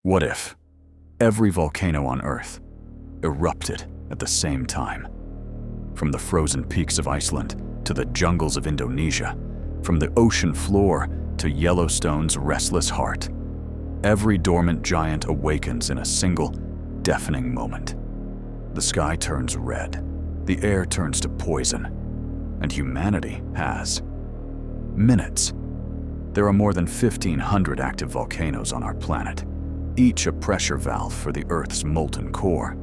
What if every volcano on Earth erupted at the same time? From the frozen peaks of Iceland to the jungles of Indonesia, from the ocean floor to Yellowstone's restless heart, every dormant giant awakens in a single, deafening moment. The sky turns red, the air turns to poison, and humanity has minutes. There are more than 1,500 active volcanoes on our planet, each a pressure valve for the Earth's molten core.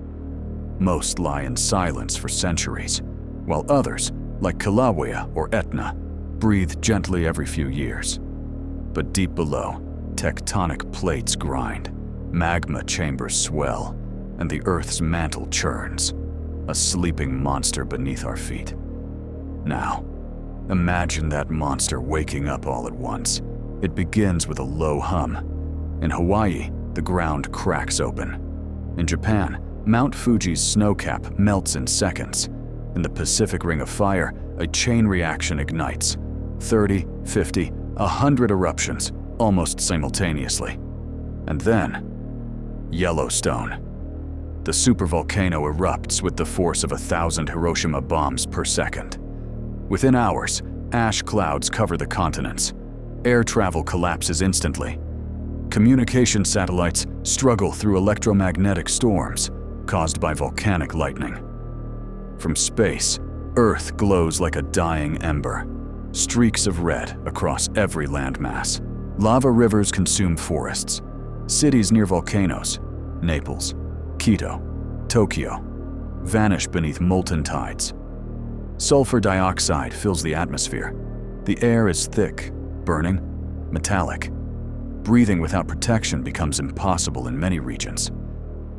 Most lie in silence for centuries, while others, like Kilauea or Etna, breathe gently every few years. But deep below, tectonic plates grind, magma chambers swell, and the Earth's mantle churns, a sleeping monster beneath our feet. Now, imagine that monster waking up all at once. It begins with a low hum. In Hawaii, the ground cracks open. In Japan, Mount Fuji's snowcap melts in seconds. In the Pacific Ring of Fire, a chain reaction ignites. 30, 50, 100 eruptions, almost simultaneously. And then, Yellowstone. The supervolcano erupts with the force of 1,000 Hiroshima bombs per second. Within hours, ash clouds cover the continents. Air travel collapses instantly. Communication satellites struggle through electromagnetic storms caused by volcanic lightning. From space, Earth glows like a dying ember, streaks of red across every landmass. Lava rivers consume forests. Cities near volcanoes, Naples, Quito, Tokyo, vanish beneath molten tides. Sulfur dioxide fills the atmosphere. The air is thick, burning, metallic. Breathing without protection becomes impossible in many regions.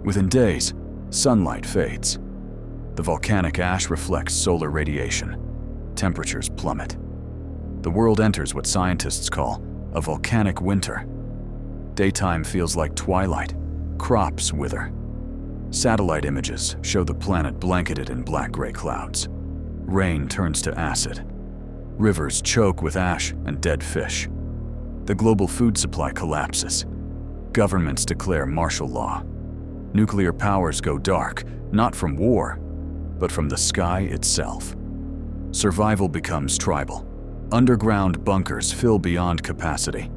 Within days, sunlight fades. The volcanic ash reflects solar radiation. Temperatures plummet. The world enters what scientists call a volcanic winter. Daytime feels like twilight. Crops wither. Satellite images show the planet blanketed in black-gray clouds. Rain turns to acid. Rivers choke with ash and dead fish. The global food supply collapses. Governments declare martial law. Nuclear powers go dark, not from war, but from the sky itself. Survival becomes tribal. Underground bunkers fill beyond capacity.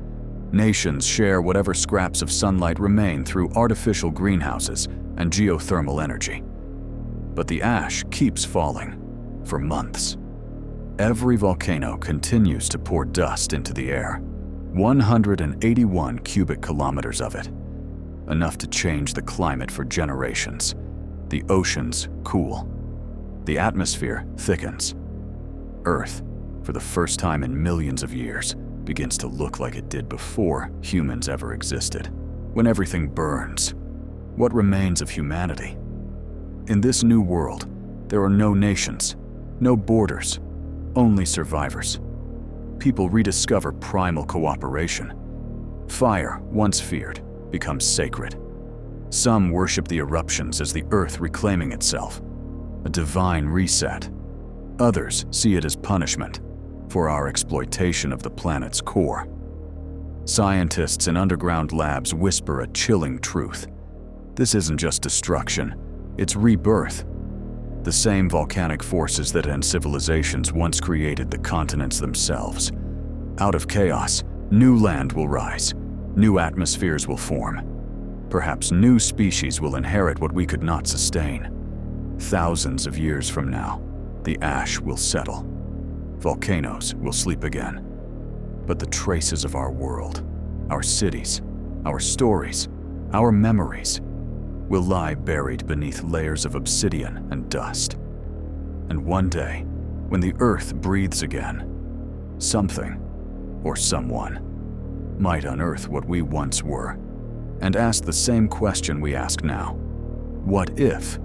Nations share whatever scraps of sunlight remain through artificial greenhouses and geothermal energy. But the ash keeps falling for months. Every volcano continues to pour dust into the air. 181 cubic kilometers of it. Enough to change the climate for generations. The oceans cool. The atmosphere thickens. Earth, for the first time in millions of years, begins to look like it did before humans ever existed. When everything burns, what remains of humanity? In this new world, there are no nations, no borders, only survivors. People rediscover primal cooperation. Fire, once feared, becomes sacred. Some worship the eruptions as the Earth reclaiming itself, a divine reset. Others see it as punishment for our exploitation of the planet's core. Scientists in underground labs whisper a chilling truth. This isn't just destruction, it's rebirth. The same volcanic forces that end civilizations once created the continents themselves. Out of chaos, new land will rise, new atmospheres will form. Perhaps new species will inherit what we could not sustain. Thousands of years from now, the ash will settle. Volcanoes will sleep again. But the traces of our world, our cities, our stories, our memories, will lie buried beneath layers of obsidian and dust. And one day, when the Earth breathes again, something, or someone, might unearth what we once were, and ask the same question we ask now. What if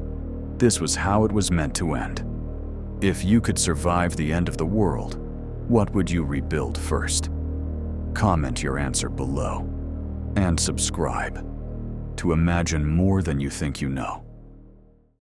this was how it was meant to end? If you could survive the end of the world, what would you rebuild first? Comment your answer below, and subscribe to imagine more than you think you know.